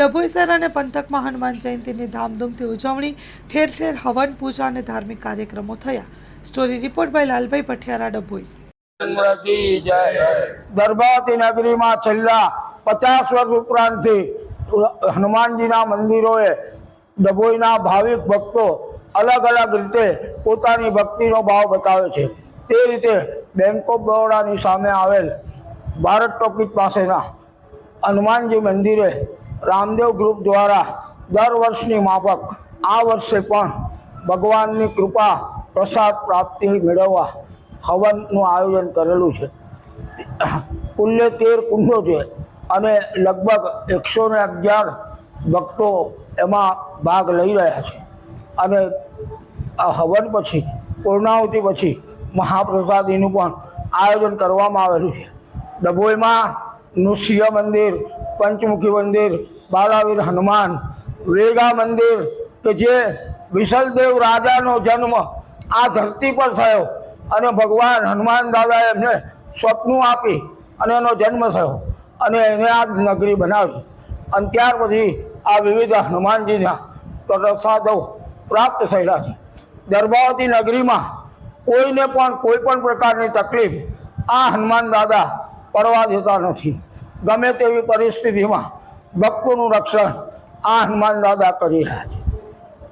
ડભોઈ શહેર અને પંથકમાં હનુમાન જયંતીની ધામધૂમથી ઉજવણી, ઠેર ઠેર હવન પૂજા અને ધાર્મિક કાર્યક્રમો થયા। Story report by Lalbhai Pathiyara, Dabhoi. ગર્ભવતી નગરીમાં છેલ્લા 50 વર્ષ ઉપરાંતથી હનુમાનજીના મંદિરોએ ડભોઈના ભાવિક ભક્તો અલગ અલગ રીતે પોતાની ભક્તિનો ભાવ બતાવે છે। તે રીતે બેંક ઓફ બરોડાની સામે આવેલ ભારત ટોકીજ પાસેના હનુમાનજી મંદિરે રામદેવ ગ્રુપ દ્વારા દર વર્ષની માફક આ વર્ષે પણ ભગવાનની કૃપા પ્રસાદ પ્રાપ્તિ મેળવવા હવનનું આયોજન કરેલું છે। કુલ્લે 13 કુંડો છે અને લગભગ 111 ભક્તો એમાં ભાગ લઈ રહ્યા છે અને આ હવન પછી પૂર્ણાહુતિ પછી મહાપ્રસાદીનું પણ આયોજન કરવામાં આવેલું છે। ડભોઈમાં નૃસિંહ મંદિર, પંચમુખી મંદિર, બાલાવીર હનુમાન, વેગા મંદિર કે જે વિશલદેવ રાજાનો જન્મ આ ધરતી પર થયો અને ભગવાન હનુમાન દાદાએ એમને સ્વપ્નું આપી અને એનો જન્મ થયો અને એને આ નગરી બનાવી અને ત્યાર પછી આ વિવિધ હનુમાનજીના પ્રસાદો પ્રાપ્ત થયેલા છે। ગર્ભવતી નગરીમાં કોઈને પણ કોઈ પણ પ્રકારની તકલીફ આ હનુમાન દાદા પડવા દેતા નથી। ગમે તેવી પરિસ્થિતિમાં ભક્તોનું રક્ષણ આ હનુમાન દાદા કરી રહ્યા છે।